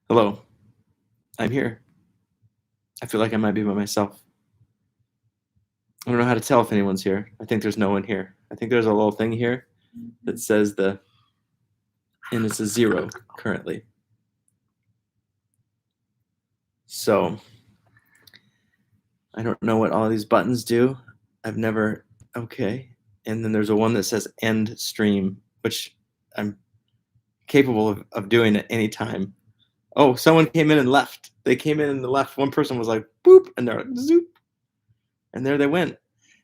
Hello, I'm here. I feel like I might be by myself. I don't know how to tell if anyone's here. I think there's no one here. I think there's a little thing here that says and it's a 0 currently. So I don't know what all these buttons do. I've never, okay. And then there's a one that says end stream, which I'm capable of doing at any time. Oh, someone came in and left. They came in and left. One person was like, boop, and they're like, zoop, and there they went.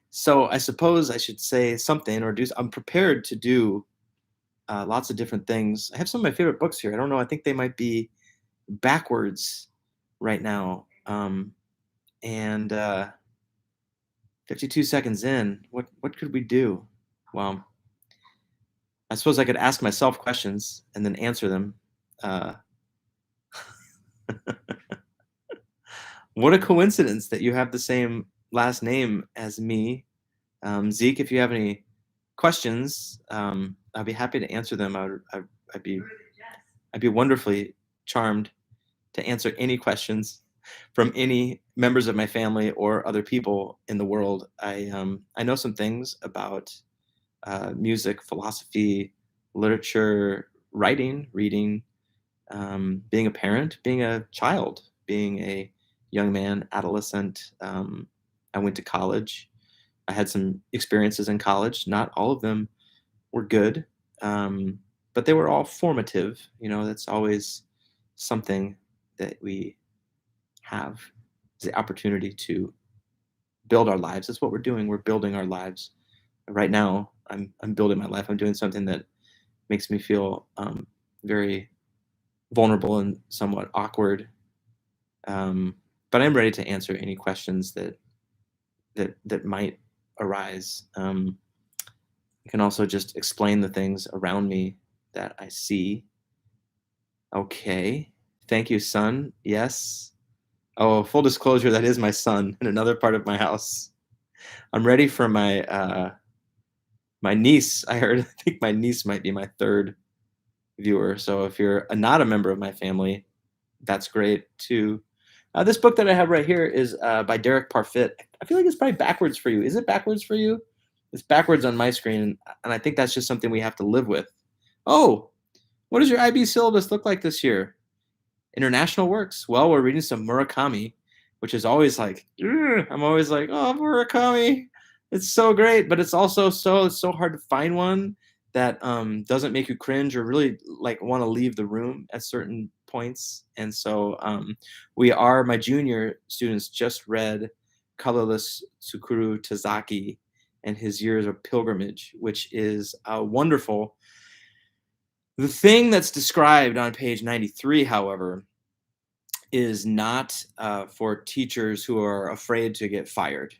So I suppose I should say something or do. I'm prepared to do lots of different things. I have some of my favorite books here. I don't know. I think they might be backwards right now. And 52 seconds in, what could we do? Well, I suppose I could ask myself questions and then answer them. Uh, what a coincidence that you have the same last name as me. Zeke, if you have any questions, I'd be happy to answer them. I'd be wonderfully charmed to answer any questions from any members of my family or other people in the world. I know some things about music, philosophy, literature, writing, reading, being a parent, being a child, being a young man, adolescent. I went to college. I had some experiences in college. Not all of them were good, but they were all formative. That's always something that we have is the opportunity to build our lives. That's what we're doing. We're building our lives. Right now, I'm building my life. I'm doing something that makes me feel very vulnerable and somewhat awkward. But I'm ready to answer any questions that might arise. I can also just explain the things around me that I see. Okay. Thank you, son. Yes. Oh, full disclosure, that is my son in another part of my house. I'm ready for my niece. I think my niece might be my third viewer. So if you're not a member of my family, that's great too. This book that I have right here is by Derek Parfit. I feel like it's probably backwards for you. Is it backwards for you? It's backwards on my screen, and I think that's just something we have to live with. Oh, what does your IB syllabus look like this year? International works. Well, we're reading some Murakami, which is always like, I'm always like, oh, Murakami, it's so great, but it's also it's so hard to find one that doesn't make you cringe or really like want to leave the room at certain points. And so my junior students just read Colorless Tsukuru Tazaki and His Years of Pilgrimage, which is wonderful. The thing that's described on page 93, however, is not for teachers who are afraid to get fired,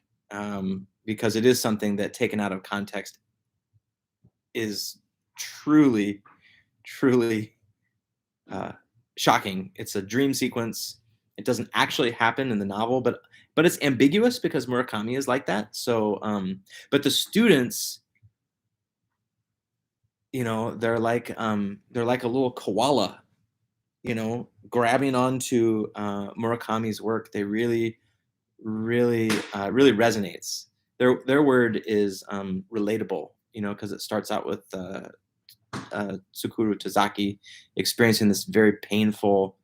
because it is something that, taken out of context, is truly, truly shocking. It's a dream sequence. It doesn't actually happen in the novel, but it's ambiguous because Murakami is like that. So, but the students, they're like a little koala, grabbing onto Murakami's work. They really, really, really resonates. Their word is relatable, because it starts out with Tsukuru Tazaki experiencing this very painful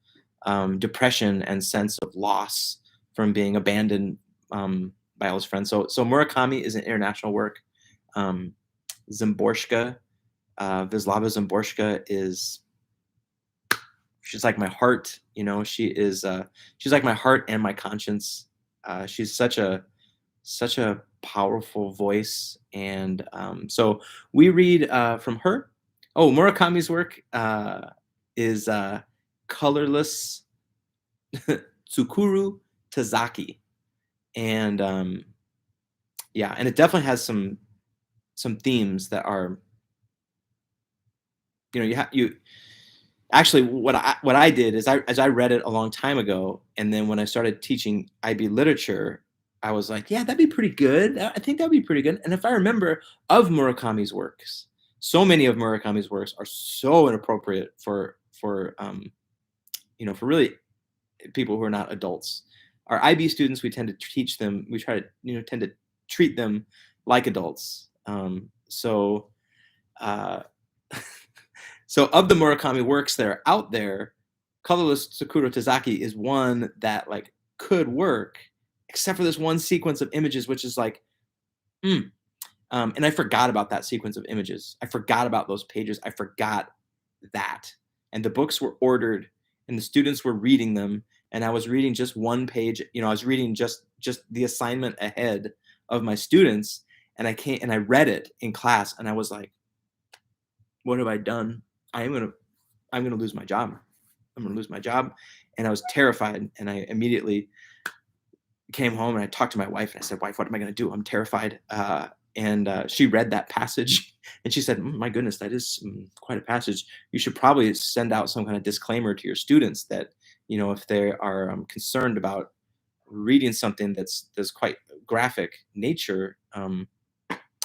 depression and sense of loss from being abandoned by all his friends. So Murakami is an international work. Szymborska, Wisława Szymborska she's like my heart. She's like my heart and my conscience. She's such a powerful voice, and so we read from her. Oh, Murakami's work is Colorless Tsukuru Tazaki, and and it definitely has some themes that are, you actually, what I did is I read it a long time ago, and then when I started teaching IB literature, I was like, yeah, that'd be pretty good. I think that'd be pretty good. And if I remember of Murakami's works, so many of Murakami's works are so inappropriate for for really people who are not adults. Our IB students, we tend to teach them, we try to, tend to treat them like adults. So of the Murakami works that are out there, Colorless Sakura Tazaki is one that like could work, except for this one sequence of images, which is like, and I forgot about that sequence of images. I forgot about those pages. I forgot that. And the books were ordered and the students were reading them. And I was reading just one page. I was reading just the assignment ahead of my students. And I read it in class and I was like, what have I done? I'm going to lose my job. I'm going to lose my job. And I was terrified. And I immediately came home and I talked to my wife and I said, wife, what am I going to do? I'm terrified. And she read that passage and she said, my goodness, that is quite a passage. You should probably send out some kind of disclaimer to your students that, if they are concerned about reading something that's quite graphic nature,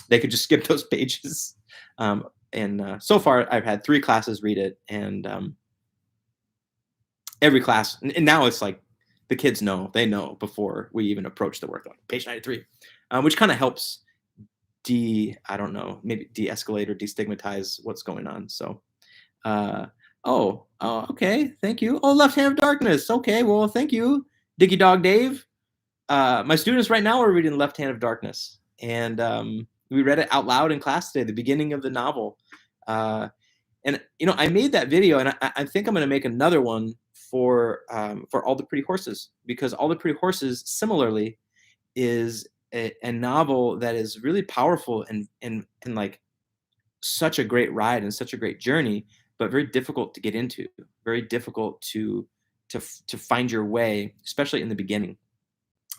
they could just skip those pages. And so far I've had 3 classes read it, and every class, and now it's like the kids they know before we even approach the work, like page 93, which kind of helps maybe de-escalate or destigmatize what's going on. So, okay, thank you. Oh, Left Hand of Darkness. Okay, well, thank you, Diggy Dog Dave. My students right now are reading Left Hand of Darkness, and we read it out loud in class today, the beginning of the novel. And I made that video, and I think I'm going to make another one for All the Pretty Horses, because All the Pretty Horses similarly is a novel that is really powerful and like such a great ride and such a great journey, but very difficult to get into, very difficult to find your way, especially in the beginning.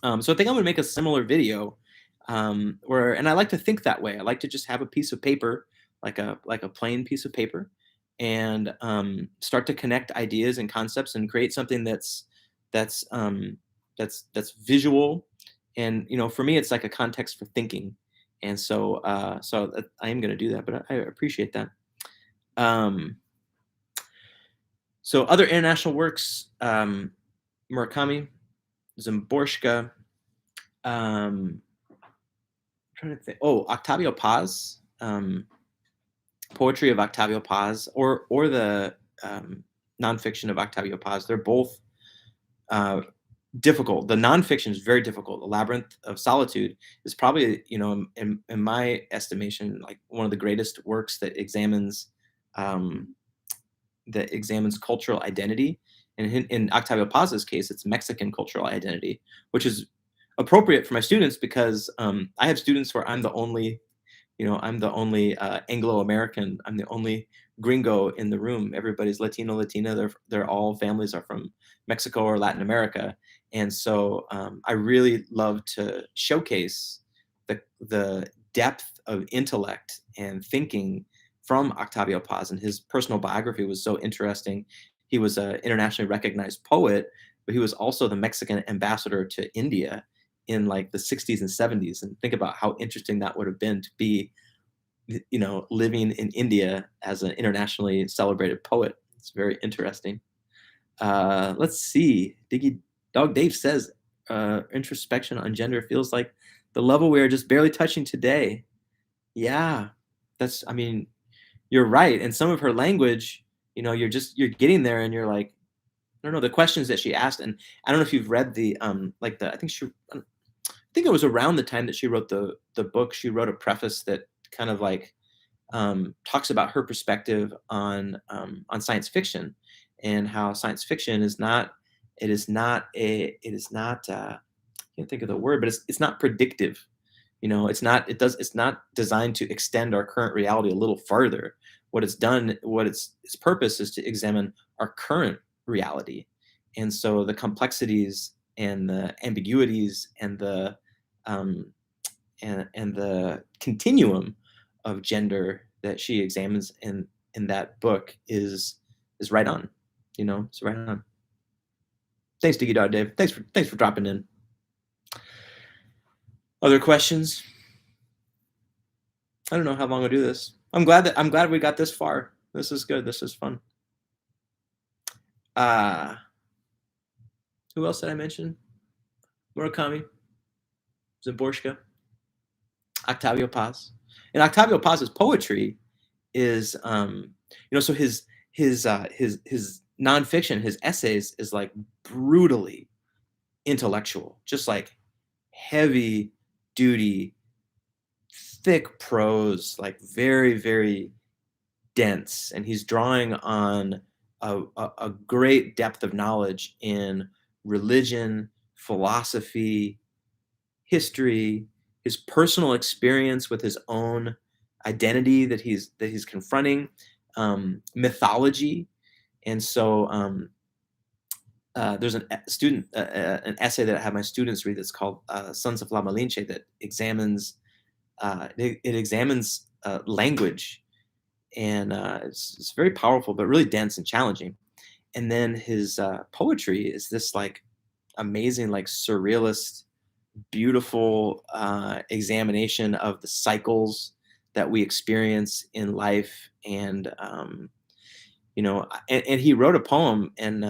So I think I'm going to make a similar video, and I like to think that way. I like to just have a piece of paper, like a plain piece of paper, and start to connect ideas and concepts and create something that's visual. And for me, it's like a context for thinking. And so I am going to do that, but I appreciate that. So other international works, Murakami, Szymborska, I'm trying to think. Oh, Octavio Paz, poetry of Octavio Paz, or the nonfiction of Octavio Paz. They're both difficult. The nonfiction is very difficult. The Labyrinth of Solitude is probably, in my estimation, like one of the greatest works that examines cultural identity. And in Octavio Paz's case, it's Mexican cultural identity, which is appropriate for my students because I have students where I'm the only Anglo-American. I'm the only gringo in the room. Everybody's Latino, Latina. They're all families are from Mexico or Latin America. And so I really love to showcase the depth of intellect and thinking from Octavio Paz, and his personal biography was so interesting. He was an internationally recognized poet, but he was also the Mexican ambassador to India in like the 60s and 70s. And think about how interesting that would have been to be, living in India as an internationally celebrated poet. It's very interesting. Let's see. Diggy Dog Dave says, introspection on gender feels like the level we are just barely touching today. Yeah, you're right. And some of her language, you're getting there and you're like, I don't know, the questions that she asked. And I don't know if you've read I think it was around the time that she wrote the book. She wrote a preface that kind of like talks about her perspective on science fiction, and how science fiction is not I can't think of the word, but it's not predictive. It's not designed to extend our current reality a little farther. Its purpose is to examine our current reality. And so the complexities and the ambiguities and the and the continuum of gender that she examines in that book is right on. It's right on. Thanks, Diggy Dog Dave. Thanks for dropping in. Other questions? I don't know how long I'll do this. I'm glad we got this far. This is good. This is fun. Who else did I mention? Murakami, Szymborska, Octavio Paz. And Octavio Paz's poetry is, so his nonfiction, his essays is like brutally intellectual, just like heavy duty, thick prose, like very, very dense. And he's drawing on a great depth of knowledge in religion, philosophy, history, his personal experience with his own identity that he's confronting, mythology. And so there's an essay that I have my students read that's called Sons of La Malinche, that examines it examines language, and it's very powerful but really dense and challenging. And then his poetry is this like amazing, like surrealist, beautiful examination of the cycles that we experience in life. And and he wrote a poem, and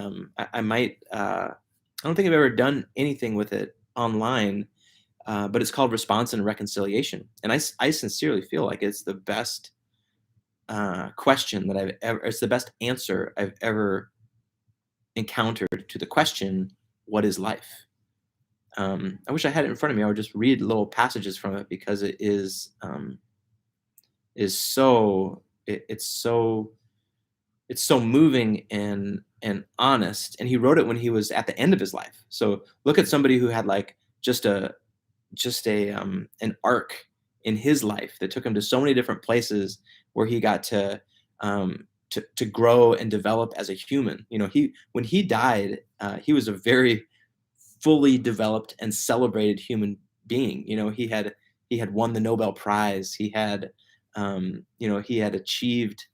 I might I don't think I've ever done anything with it online, but it's called Response and Reconciliation. And I sincerely feel like it's the best question that it's the best answer I've ever encountered to the question, what is life? I wish I had it in front of me. I would just read little passages from it, because it is so it's so moving and honest. And he wrote it when he was at the end of his life. So look at somebody who had like just a an arc in his life that took him to so many different places where he got to grow and develop as a human. When he died, he was a very fully developed and celebrated human being. He had won the Nobel Prize. He had he had achieved.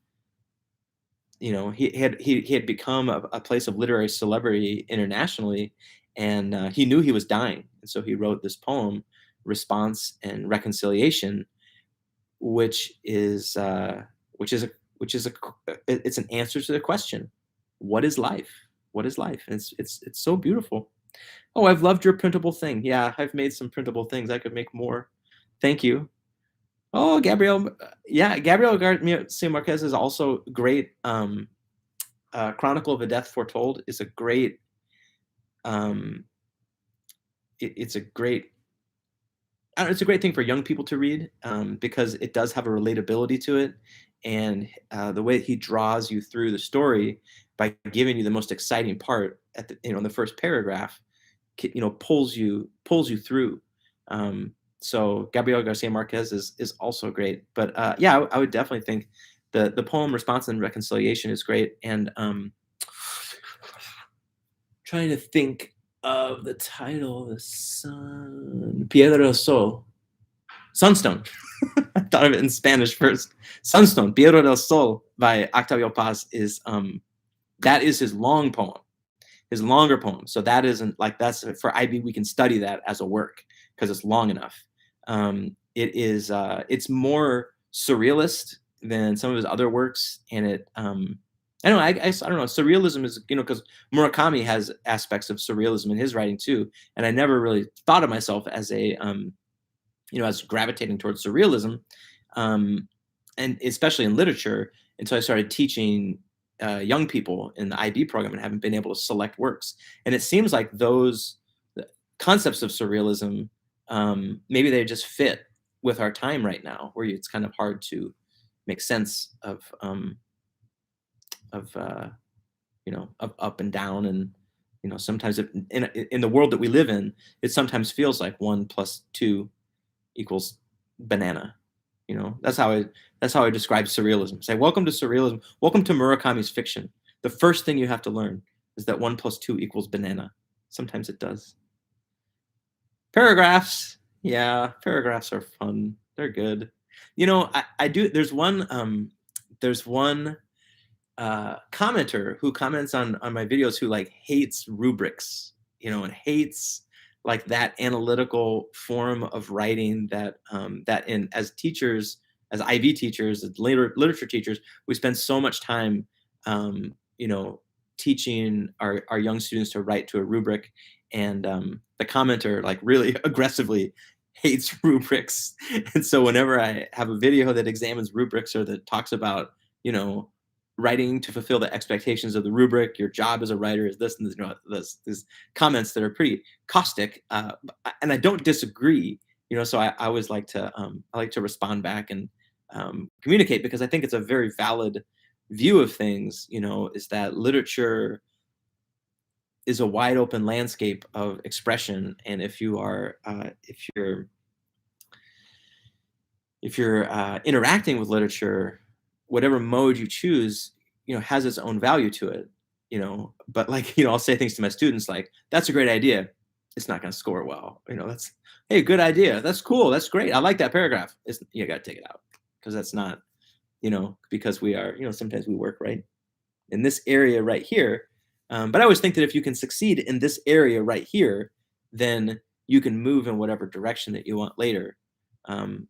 He had become a place of literary celebrity internationally, and he knew he was dying, and so he wrote this poem, Response and Reconciliation, which is it's an answer to the question, what is life? What is life? And it's so beautiful. Oh, I've loved your printable thing. Yeah, I've made some printable things. I could make more. Thank you. Oh, Gabriel. Yeah, Gabriel Garcia Marquez is also great. Chronicle of a Death Foretold is a great. It's a great. It's a great thing for young people to read, because it does have a relatability to it, and the way he draws you through the story by giving you the most exciting part at the in the first paragraph, pulls you through. So Gabriel Garcia Marquez is also great. But yeah, I would definitely think the poem Response and Reconciliation is great. And trying to think of the title, the sun, Piedra del Sol, Sunstone. I thought of it in Spanish first. Sunstone, Piedra del Sol by Octavio Paz is that is his long poem, his longer poem. So that isn't like, that's for IB. We can study that as a work because it's long enough. It's more surrealist than some of his other works, and it I don't know. Surrealism is, because Murakami has aspects of surrealism in his writing too, and I never really thought of myself as as gravitating towards surrealism, and especially in literature, until I started teaching young people in the IB program and haven't been able to select works. And it seems like those concepts of surrealism, maybe they just fit with our time right now, where it's kind of hard to make sense of up and down. And sometimes in the world that we live in, it sometimes feels like 1 + 2 = banana. That's how I describe surrealism. Say, welcome to surrealism. Welcome to Murakami's fiction. The first thing you have to learn is that 1 + 2 = banana. Sometimes it does. Paragraphs. Yeah, paragraphs are fun. They're good. I do. There's one commenter who comments on my videos who like hates rubrics, and hates like that analytical form of writing that as teachers, as IB teachers, as literature teachers, we spend so much time, teaching our young students to write to a rubric, and the commenter like really aggressively hates rubrics. And so whenever I have a video that examines rubrics or that talks about, writing to fulfill the expectations of the rubric, your job as a writer is this, and these comments that are pretty caustic, and I don't disagree, so I always like to respond back and communicate, because I think it's a very valid view of things, is that literature is a wide open landscape of expression. And if you're interacting with literature, whatever mode you choose, has its own value to it, but I'll say things to my students like, that's a great idea. It's not going to score well. That's, hey, good idea. That's cool. That's great. I like that paragraph. You got to take it out, because that's not, because we are, sometimes we work right in this area right here. But I always think that if you can succeed in this area right here, then you can move in whatever direction that you want later.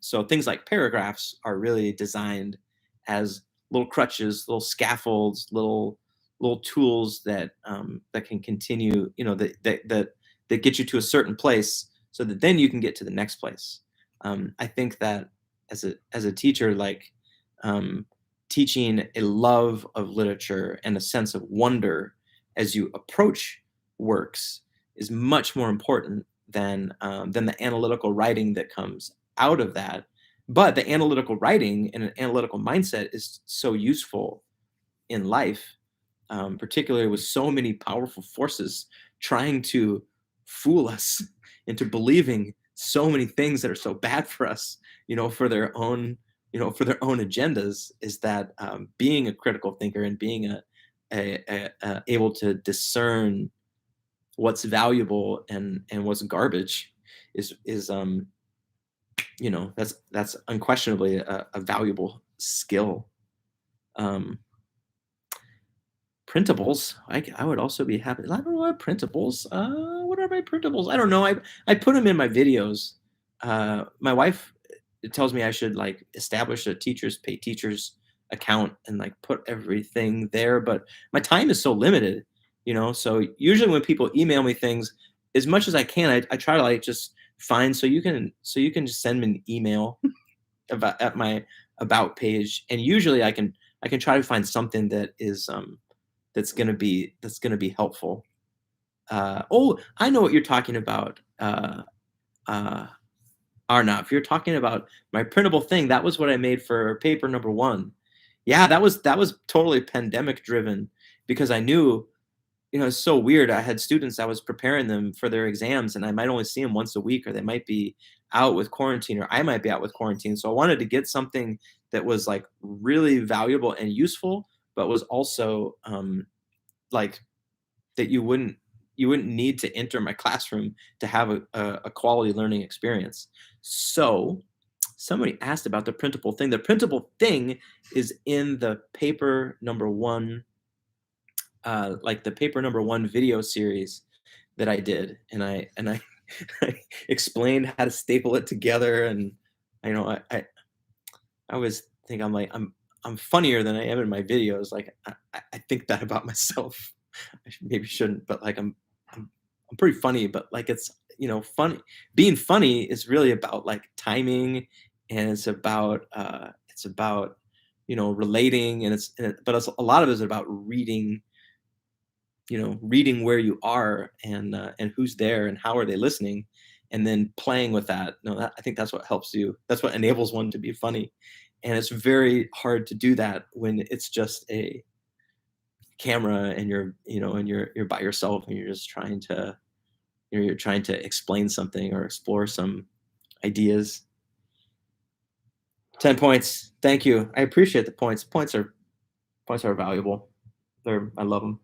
So things like paragraphs are really designed as little crutches, little scaffolds, little tools that can continue, that get you to a certain place, so that then you can get to the next place. I think that as a teacher, teaching a love of literature and a sense of wonder as you approach works is much more important than the analytical writing that comes out of that. But the analytical writing and an analytical mindset is so useful in life, particularly with so many powerful forces trying to fool us into believing so many things that are so bad for us, for their own agendas, is that being a critical thinker and being able to discern what's valuable and what's garbage is that's unquestionably a valuable skill. Printables, I would also be happy. I don't know what printables. What are my printables? I don't know. I put them in my videos. My wife tells me I should establish a pay teachers account and put everything there, but my time is so limited, so usually when people email me things, as much as I can, I try to just find, so you can just send me an email at my about page, and usually I can try to find something that is that's gonna be helpful. Oh, I know what you're talking about. Arnav, you're talking about my printable thing. That was what I made for paper number 1. Yeah, that was totally pandemic driven, because I knew, it's so weird. I had students, I was preparing them for their exams, and I might only see them once a week, or they might be out with quarantine, or I might be out with quarantine. So I wanted to get something that was really valuable and useful, but was also that you wouldn't need to enter my classroom to have a quality learning experience. So somebody asked about the printable thing. The printable thing is in the paper number 1, the paper number 1 video series that I did, and I I explained how to staple it together, and I always think I'm funnier than I am in my videos. I think that about myself. Maybe shouldn't, but I'm pretty funny, but it's funny. Being funny is really about timing, and it's about relating, and but a lot of it is about reading where you are, and who's there, and how are they listening, and then playing with that. I think that's what helps you. That's what enables one to be funny, and it's very hard to do that when it's just a camera and you're by yourself, and you're just trying to explain something or explore some ideas. 10 points. Thank you. I appreciate the points. Points are valuable. I love them.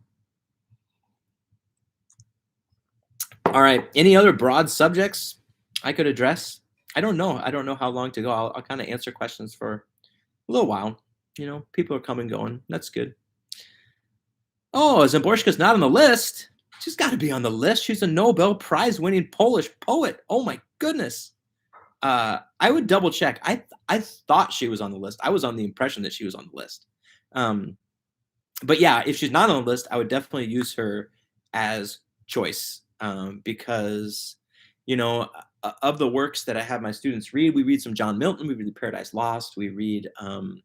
All right. Any other broad subjects I could address? I don't know how long to go. I'll kind of answer questions for a little while. People are coming, going. That's good. Oh, Szymborska's not on the list. She's got to be on the list. She's a Nobel Prize winning Polish poet. Oh my goodness. I would double check. I thought she was on the list. I was on the impression that she was on the list. but yeah, if she's not on the list, I would definitely use her as choice, because of the works that I have my students read, we read some John Milton, we read Paradise Lost, we read some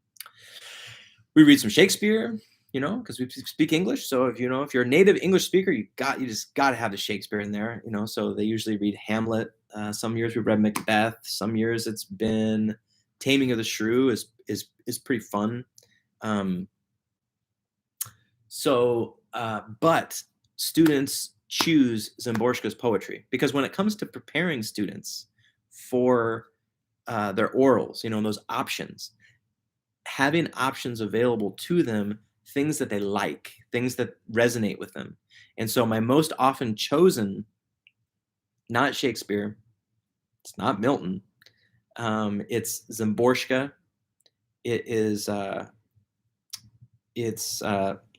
Shakespeare, because we speak English. So if you're a native English speaker, you just got to have the Shakespeare in there. So they usually read Hamlet. Some years we've read Macbeth. Some years it's been Taming of the Shrew is pretty fun. But students choose Szymborska's poetry because when it comes to preparing students for their orals, those options, having options available to them, things that they like, things that resonate with them. And so my most often chosen, not Shakespeare, it's not Milton, it's Szymborska. It's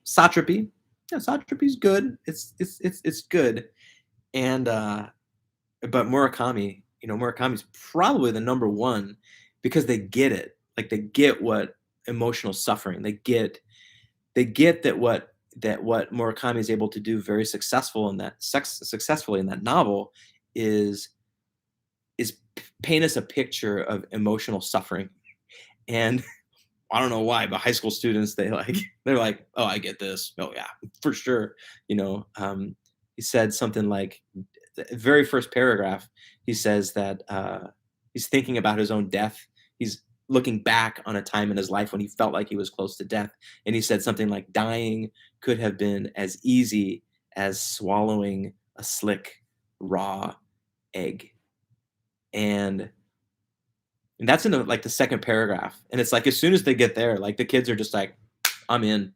Satrapy. Yeah, Satrapy's good. It's good. And but Murakami, Murakami's probably the number one because they get it. Like they get what emotional suffering. They get that what Murakami is able to do very successfully in that novel is paint us a picture of emotional suffering. And I don't know why, but high school students, they're like, oh, I get this. Oh yeah, for sure. He said something like the very first paragraph, he says that he's thinking about his own death. He's looking back on a time in his life when he felt like he was close to death. And he said something like dying could have been as easy as swallowing a slick, raw egg. And that's in the second paragraph. And it's like, as soon as they get there, like the kids are just like, I'm in.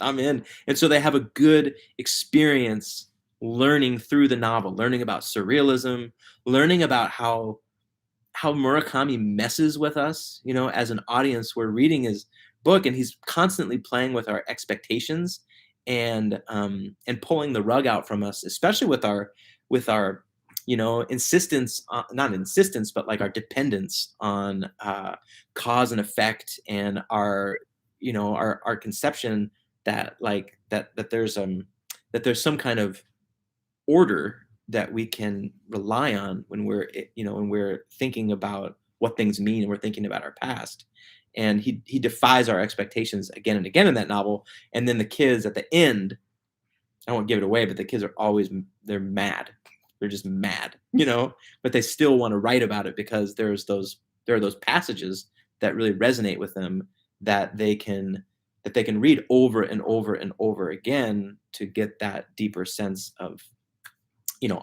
I'm in. And so they have a good experience learning through the novel, learning about surrealism, learning about how Murakami messes with us, as an audience. We're reading his book and he's constantly playing with our expectations and pulling the rug out from us, especially with our insistence, not insistence, but like our dependence on cause and effect, and our conception that there's some kind of order that we can rely on when we're thinking about what things mean and we're thinking about our past. And he defies our expectations again and again in that novel. And then the kids at the end, I won't give it away, but the kids they're mad. They're just mad, but they still want to write about it because there are those passages that really resonate with them that they can read over and over and over again to get that deeper sense of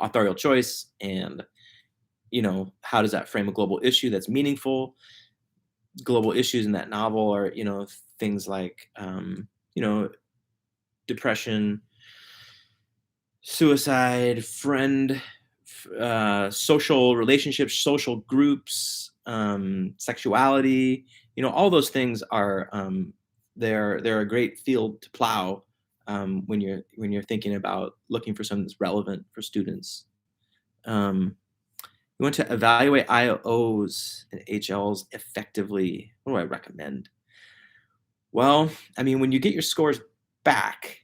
authorial choice and how does that frame a global issue that's meaningful. Global issues in that novel are things like depression, suicide, social relationships, social groups, sexuality. All those things are they're a great field to plow when you're thinking about looking for something that's relevant for students. You want to evaluate IOs and HLs effectively. What do I recommend? Well, I mean, when you get your scores back,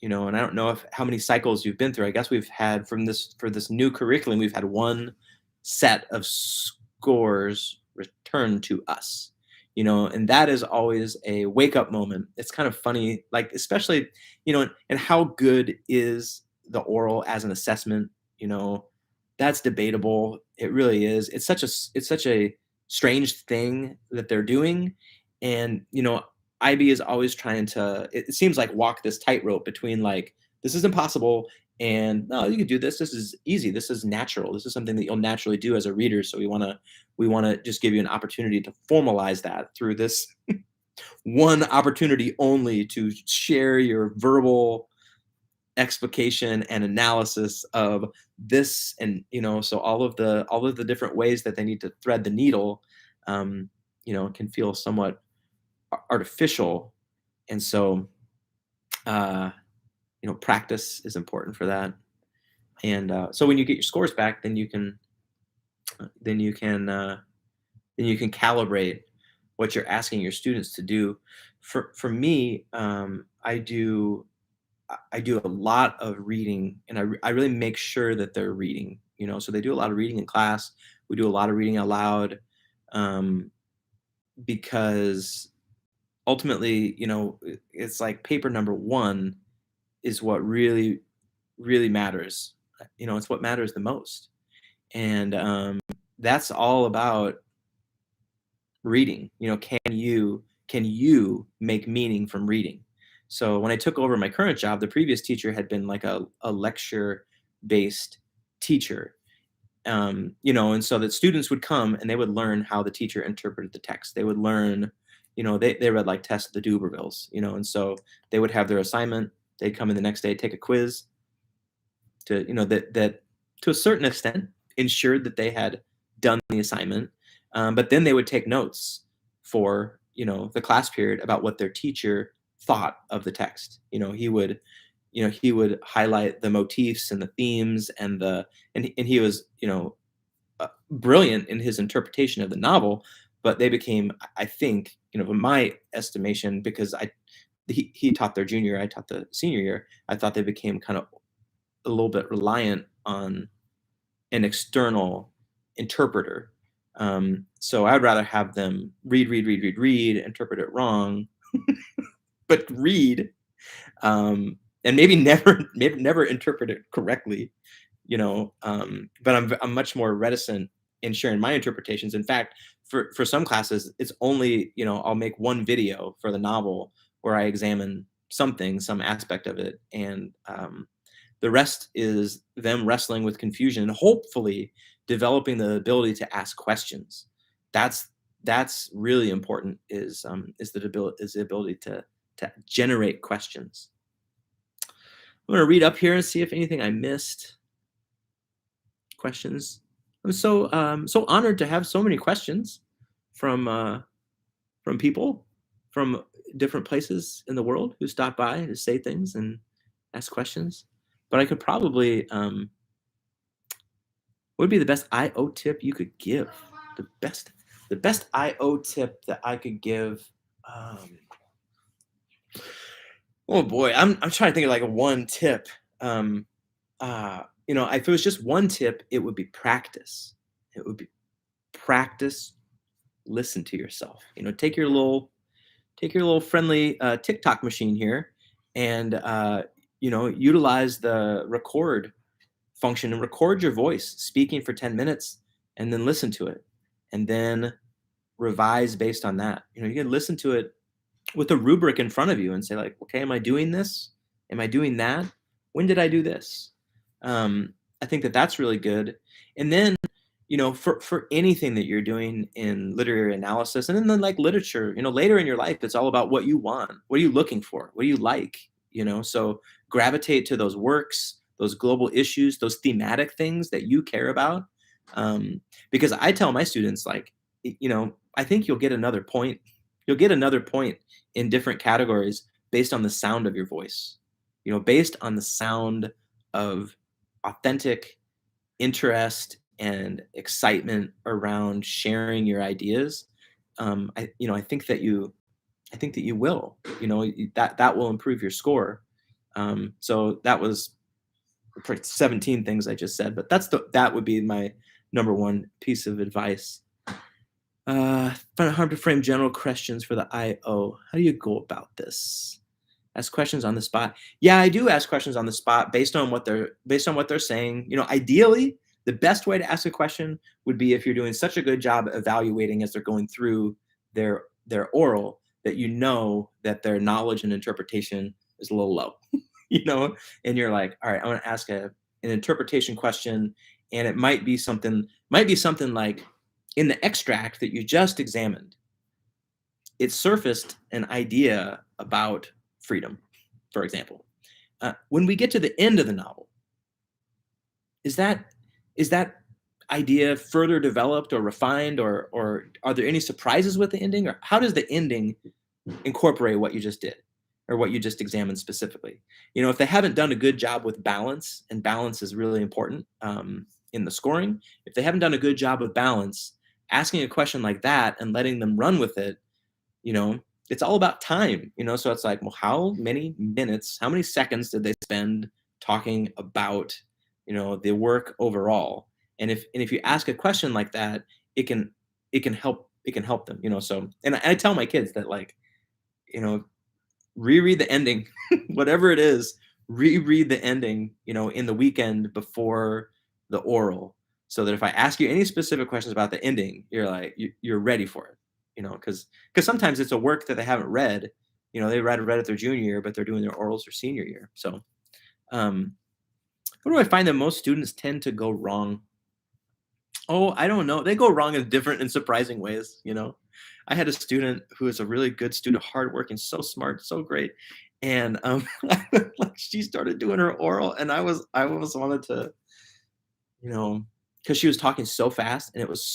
and I don't know how many cycles you've been through. I guess we've had for this new curriculum, we've had one set of scores returned to us, and that is always a wake up moment. It's kind of funny, like, especially, and how good is the oral as an assessment, that's debatable. It really is. It's such a strange thing that they're doing. And, IB is always trying to, it seems like, walk this tightrope between like, this is impossible and no, you can do this. This is easy. This is natural. This is something that you'll naturally do as a reader. So we want to just give you an opportunity to formalize that through this one opportunity only to share your verbal explication and analysis of this. And so all of the different ways that they need to thread the needle can feel somewhat artificial. And so practice is important for that. And so when you get your scores back, then you can calibrate what you're asking your students to do For me, I do a lot of reading, and I really make sure that they're reading. So they do a lot of reading in class. We do a lot of reading out loud, um, because ultimately, it's like paper number one is what really, really matters. It's what matters the most, and that's all about reading. Can you make meaning from reading? So when I took over my current job, the previous teacher had been like a lecture based teacher. And so that students would come and they would learn how the teacher interpreted the text. They would learn, they read like Tess of the Dubervilles, and so they would have their assignment. They'd come in the next day, take a quiz to, that to a certain extent ensured that they had done the assignment. But then they would take notes for, the class period about what their teacher thought of the text. He would highlight the motifs and the themes and he was, brilliant in his interpretation of the novel. But they became, I think, in my estimation, because he taught their junior, I taught the senior year, I thought they became kind of a little bit reliant on an external interpreter. So I'd rather have them read, interpret it wrong, but read, and maybe never interpret it correctly, but I'm much more reticent in sharing my interpretations. In fact, for some classes, it's only, I'll make one video for the novel where I examine some aspect of it, and the rest is them wrestling with confusion and hopefully developing the ability to ask questions. That's really important, is the ability to generate questions. I'm going to read up here and see if anything I missed. Questions. I'm so honored to have so many questions from people from different places in the world who stop by to say things and ask questions. But I could probably, what would be the best IO tip you could give? The best IO tip that I could give. Oh boy, I'm trying to think of like a one tip. If it was just one tip, it would be practice. It would be practice. Listen to yourself. Take your little friendly TikTok machine here, and utilize the record function and record your voice speaking for 10 minutes, and then listen to it, and then revise based on that. You can listen to it with a rubric in front of you and say, like, okay, am I doing this? Am I doing that? When did I do this? I think that that's really good. And then, for anything that you're doing in literary analysis, and then like literature, later in your life, it's all about what you want. What are you looking for? What do you like? So gravitate to those works, those global issues, those thematic things that you care about. Because I tell my students, like, I think you'll get another point. You'll get another point in different categories based on the sound of your voice, based on the sound of authentic interest and excitement around sharing your ideas. I think that you will, that will improve your score. So that was 17 things I just said, but that would be my number one piece of advice. Find it hard to frame general questions for the IO. How do you go about this? Ask questions on the spot. Yeah, I do ask questions on the spot based on what they're saying. Ideally, the best way to ask a question would be if you're doing such a good job evaluating as they're going through their oral, that that their knowledge and interpretation is a little low. And you're like, all right, I want to ask an interpretation question, and it might be something like, in the extract that you just examined, it surfaced an idea about freedom, for example. When we get to the end of the novel, is that idea further developed or refined, or are there any surprises with the ending, or how does the ending incorporate what you just did or what you just examined specifically? If they haven't done a good job with balance, and balance is really important in the scoring, if they haven't done a good job with balance, asking a question like that and letting them run with it, it's all about time, so it's like, well, how many minutes, how many seconds did they spend talking about, the work overall? And if you ask a question like that, it can help them, so, and I tell my kids that, like, you know reread the ending, whatever it is, reread the ending, in the weekend before the oral, so that if I ask you any specific questions about the ending, you're like, you're ready for it, because sometimes it's a work that they haven't read, they read it their junior year, but they're doing their orals their senior year. So, um, what do I find that most students tend to go wrong? Oh, I don't know. They go wrong in different and surprising ways. I had a student who is a really good student, hardworking, so smart, so great. And like, she started doing her oral, and I was wanted to, because she was talking so fast, and it was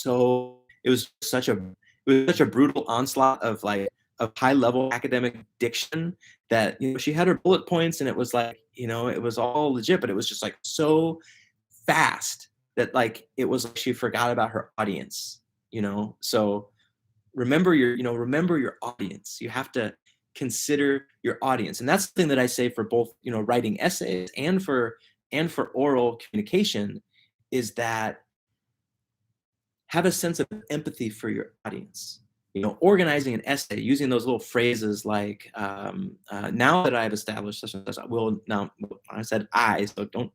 such a brutal onslaught of, like, of high level academic diction, that, she had her bullet points, and it was like, it was all legit, but it was just, like, so fast that, like, it was like she forgot about her audience. So remember your audience. You have to consider your audience, and that's the thing that I say for both, writing essays and for oral communication, is that have a sense of empathy for your audience. Organizing an essay using those little phrases like, now that I've established such and such, now I said I, so don't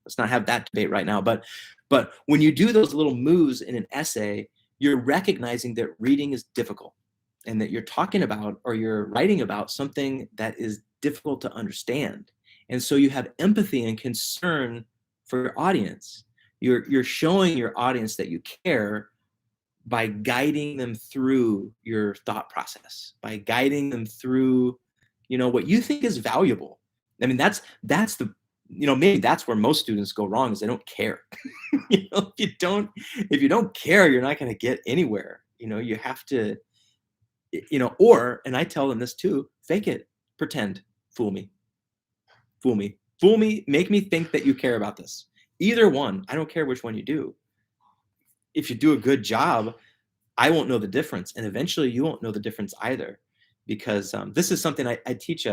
let's not have that debate right now. But when you do those little moves in an essay, you're recognizing that reading is difficult, and that you're talking about, or you're writing about, something that is difficult to understand. And so you have empathy and concern for your audience. You're showing your audience that you care by guiding them through your thought process, by guiding them through, what you think is valuable. I mean, that's the, maybe that's where most students go wrong, is they don't care. If you don't care, you're not going to get anywhere. You have to, and I tell them this too: fake it, pretend, fool me, make me think that you care about this. Either one, I don't care which one you do. If you do a good job, I won't know the difference, and eventually you won't know the difference either, because this is something I teach.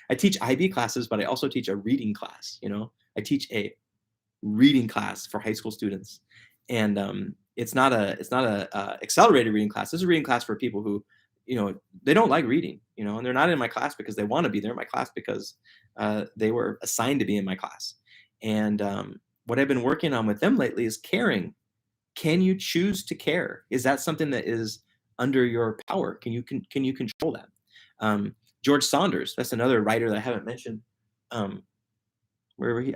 I teach IB classes, but I also teach a reading class. I teach a reading class for high school students, and it's not a accelerated reading class. This is a reading class for people who, they don't like reading, and they're not in my class because they want to be. They're in my class because they were assigned to be in my class. And what I've been working on with them lately is caring. Can you choose to care? Is that something that is under your power? Can you control that? George Saunders, that's another writer that I haven't mentioned. I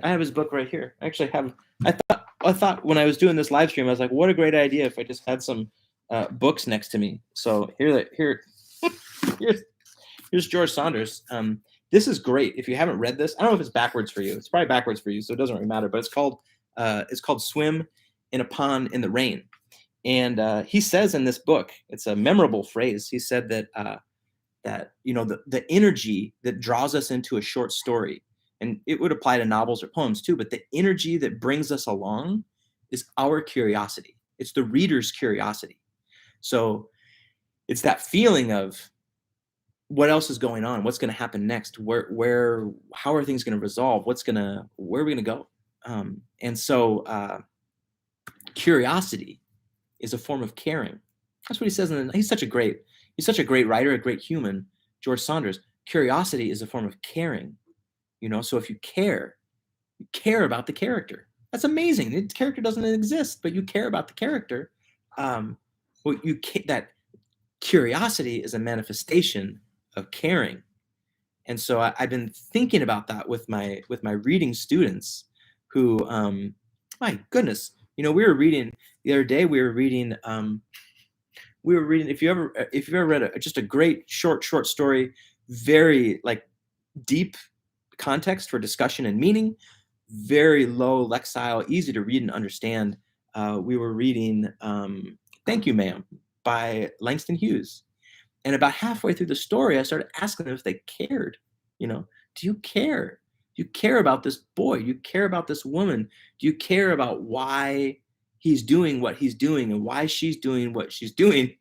have his book right here. I actually have. I thought when I was doing this live stream, I was like, what a great idea if I just had some books next to me. So here's George Saunders. This is great. If you haven't read this, I don't know if it's backwards for you. It's probably backwards for you, so it doesn't really matter. But it's called Swim in a Pond in the Rain. And he says in this book, it's a memorable phrase. He said that the energy that draws us into a short story, and it would apply to novels or poems too, but the energy that brings us along is our curiosity. It's the reader's curiosity. So it's that feeling of what else is going on, what's going to happen next, how are things going to resolve, where are we going to go? And so curiosity is a form of caring. That's what he says. He's such a great writer, a great human, George Saunders. Curiosity is a form of caring. So if you care about the character. That's amazing. The character doesn't exist, but you care about the character. That curiosity is a manifestation of caring. And so I've been thinking about that with my reading students, who, my goodness, we were reading the other day. We were reading. If you've ever read just a great short story, very, like, deep context for discussion and meaning, very low lexile, easy to read and understand. We were reading Thank You, Ma'am by Langston Hughes. And about halfway through the story, I started asking them if they cared. Do you care? Do you care about this boy? Do you care about this woman? Do you care about why he's doing what he's doing and why she's doing what she's doing?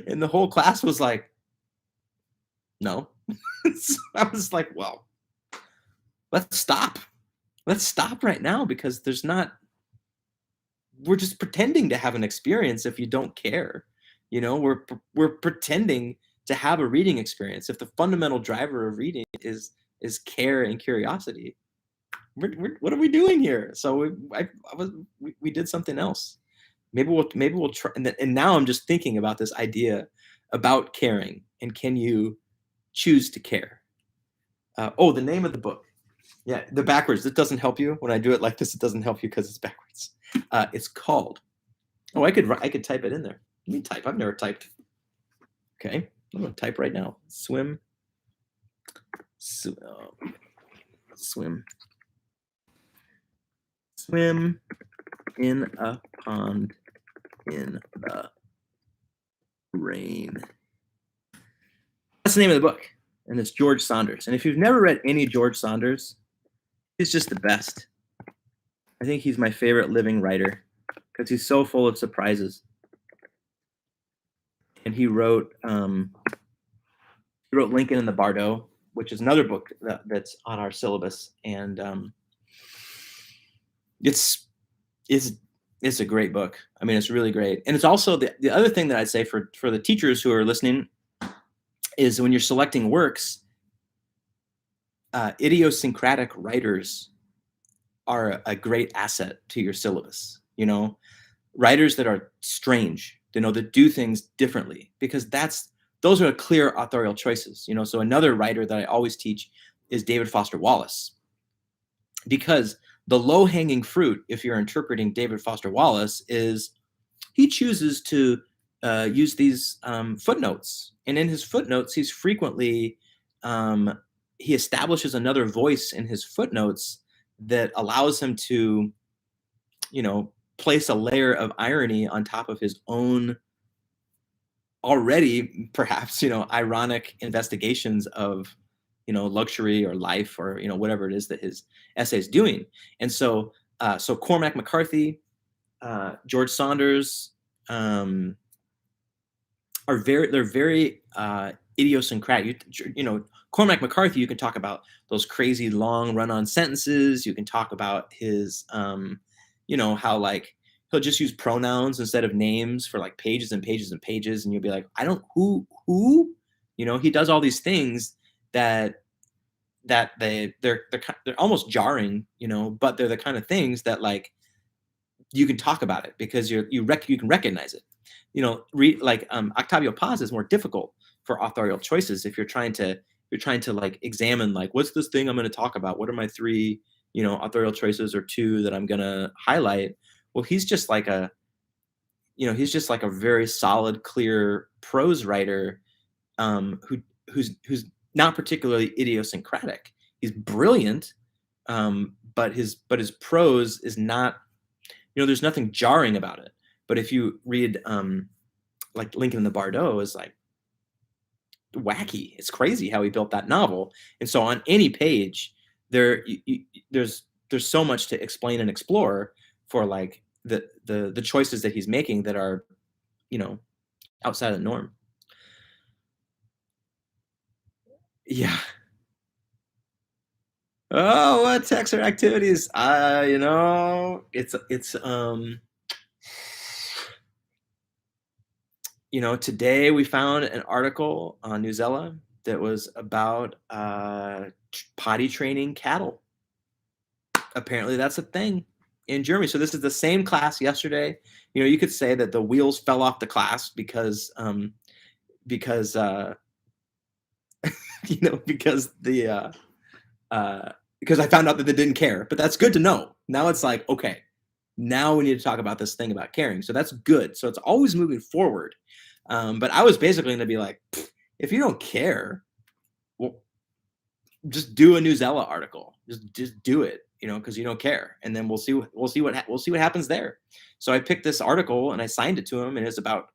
And the whole class was like, No. So I was like, well, let's stop. Let's stop right now because we're just pretending to have an experience if you don't care. We're pretending to have a reading experience. If the fundamental driver of reading is care and curiosity, what are we doing here? So we did something else. Maybe we'll try. And now I'm just thinking about this idea about caring, and can you choose to care? The name of the book. Yeah, the backwards. It doesn't help you when I do it like this. It doesn't help you because it's backwards. It's called. Oh, I could type it in there. Let me type. I've never typed. Okay, I'm gonna type right now. Swim in a pond in the rain. That's the name of the book, and it's George Saunders. And if you've never read any George Saunders, he's just the best. I think he's my favorite living writer because he's so full of surprises. And he wrote Lincoln in the Bardo, which is another book that's on our syllabus, and it's a great book. I mean, it's really great. And it's also the other thing that I'd say for the teachers who are listening is when you're selecting works, idiosyncratic writers are a great asset to your syllabus. Writers that are strange, that do things differently, because those are clear authorial choices. So another writer that I always teach is David Foster Wallace, because the low-hanging fruit, if you're interpreting David Foster Wallace, is he chooses to use these footnotes. And in his footnotes, he's frequently, he establishes another voice in his footnotes that allows him to, place a layer of irony on top of his own already, perhaps, ironic investigations of, luxury or life or, whatever it is that his essay is doing. And so Cormac McCarthy, George Saunders, they're very idiosyncratic. Cormac McCarthy, you can talk about those crazy long run-on sentences. You can talk about his, how like he'll just use pronouns instead of names for like pages and pages and pages, and you'll be like, who, he does all these things that they're almost jarring, but they're the kind of things that like you can talk about it because you can recognize it. Octavio Paz is more difficult for authorial choices if you're trying to like examine like, what's this thing I'm going to talk about? What are my three, authorial choices or two that I'm going to highlight? Well, he's just like a very solid, clear prose writer, who's not particularly idiosyncratic. He's brilliant, but his prose is not, there's nothing jarring about it. But if you read like Lincoln in the Bardo, is like wacky. It's crazy how he built that novel. And so on any page, there's so much to explain and explore for like the choices that he's making that are, outside of the norm. Yeah. Oh, what texts or activities? Today we found an article on Newsella that was about potty training cattle. Apparently that's a thing in Germany. So this is the same class yesterday. You could say that the wheels fell off the class because because I found out that they didn't care. But that's good to know. Now it's like, okay, now we need to talk about this thing about caring. So that's good. So it's always moving forward. But I was basically going to be like, if you don't care, well, just do a Newsella article. Just do it, because you don't care, and then we'll see what happens there. So I picked this article and I signed it to him, and it's about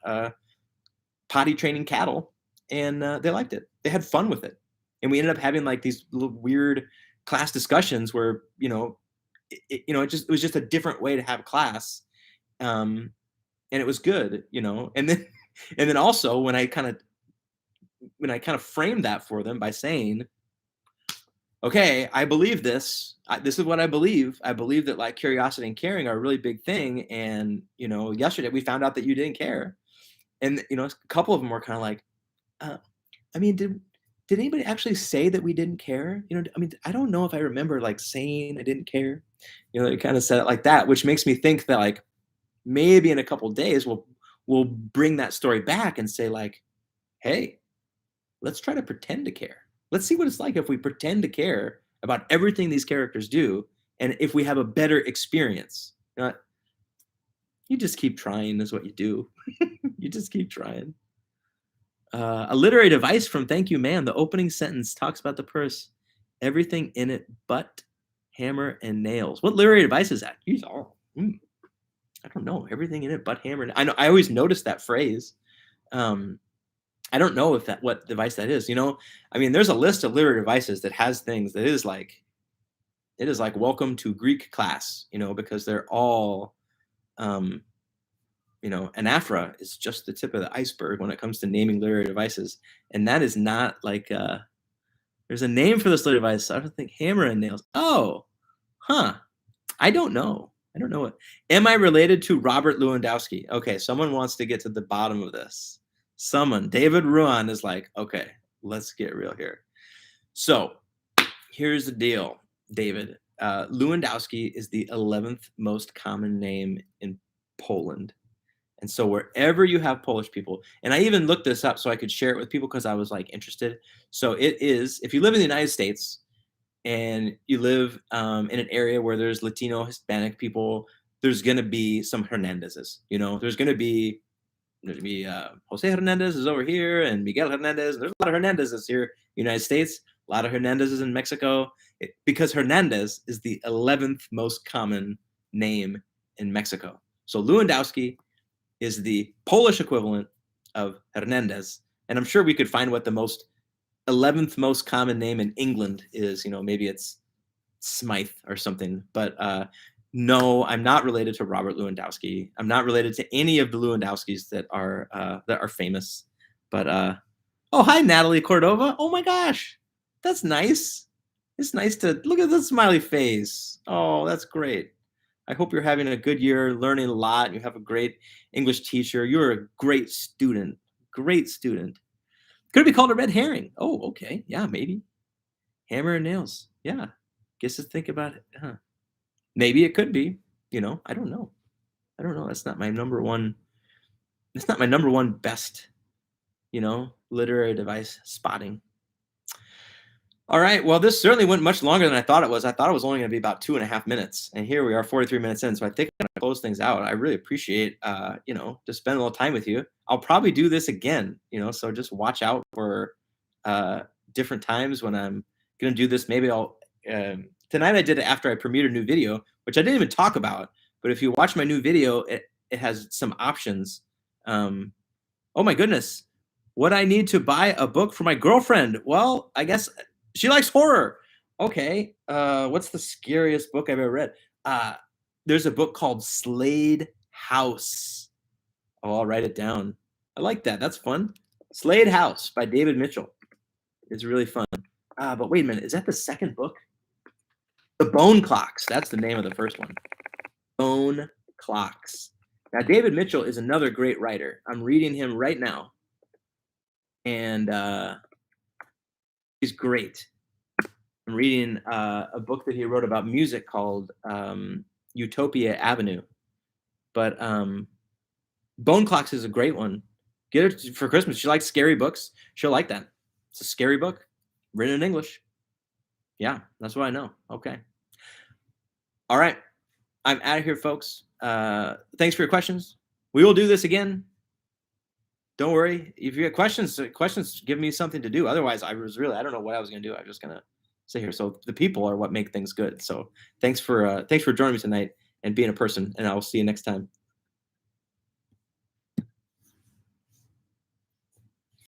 potty training cattle, and they liked it. They had fun with it, and we ended up having like these little weird class discussions where it was just a different way to have class, and it was good, and then also when I kind of kind of framed that for them by saying, okay, I believe this. This is what I believe. I believe that like curiosity and caring are a really big thing. And, yesterday we found out that you didn't care. And, a couple of them were kind of like, I mean, did anybody actually say that we didn't care? I mean, I don't know if I remember like saying I didn't care. They kind of said it like that, which makes me think that like maybe in a couple of days we'll bring that story back and say like, hey, let's try to pretend to care. Let's see what it's like if we pretend to care about everything these characters do, and if we have a better experience. You just keep trying is what you do. You just keep trying. A literary device from Thank You Man. The opening sentence talks about the purse. Everything in it but hammer and nails. What literary device is that? I don't know. Everything in it but hammer. I know. I always notice that phrase. I don't know what device that is. I mean, there's a list of literary devices that has things that is like welcome to Greek class, because they're all, anaphora is just the tip of the iceberg when it comes to naming literary devices. And that is not like, there's a name for this literary device. I don't think hammer and nails. Oh, huh. I don't know. I don't know what. Am I related to Robert Lewandowski? Okay, someone wants to get to the bottom of this. David Ruan is like, okay, let's get real here. So here's the deal, David. Lewandowski is the 11th most common name in Poland. And so wherever you have Polish people, and I even looked this up so I could share it with people because I was like interested. So it is, if you live in the United States and you live in an area where there's Latino, Hispanic people, there's going to be some Hernandezes. There's going to be Jose Hernandez is over here and Miguel Hernandez. There's a lot of Hernandezes here in the United States, a lot of Hernandezes in Mexico, because Hernandez is the 11th most common name in Mexico. So Lewandowski is the Polish equivalent of Hernandez. And I'm sure we could find what the 11th most common name in England is. Maybe it's Smythe or something. But no, I'm not related to Robert Lewandowski. I'm not related to any of the Lewandowskis that are famous. But oh, hi, Natalie Cordova. Oh my gosh, that's nice. It's nice to look at the smiley face. Oh, that's great. I hope you're having a good year, learning a lot. You have a great English teacher. You're a great student. Great student. Could it be called a red herring? Oh, okay. Yeah, maybe. Hammer and nails. Yeah. Guess to think about it. Huh. Maybe it could be. I don't know. That's not my number one. It's not my number one best, literary device spotting. All right. Well, this certainly went much longer than I thought it was. I thought it was only going to be about 2.5 minutes. And here we are 43 minutes in. So I think I'm going to close things out. I really appreciate, to spend a little time with you. I'll probably do this again, so just watch out for different times when I'm going to do this. Maybe I'll, tonight I did it after I premiered a new video, which I didn't even talk about. But if you watch my new video, it has some options. Oh my goodness. What I need to buy a book for my girlfriend. Well, I guess she likes horror. Okay. What's the scariest book I've ever read? There's a book called Slade House. Oh, I'll write it down. I like that. That's fun. Slade House by David Mitchell. It's really fun. But wait a minute. Is that the second book? The Bone Clocks. That's the name of the first one. Bone Clocks. Now, David Mitchell is another great writer. I'm reading him right now. And he's great. I'm reading a book that he wrote about music called Utopia Avenue. But Bone Clocks is a great one. Get it for Christmas. She likes scary books. She'll like that. It's a scary book written in English. Yeah, that's what I know. Okay. All right. I'm out of here, folks. Thanks for your questions. We will do this again. Don't worry. If you have questions, give me something to do. Otherwise, I don't know what I was going to do. I'm just going to sit here. So the people are what make things good. So thanks for joining me tonight and being a person, and I will see you next time.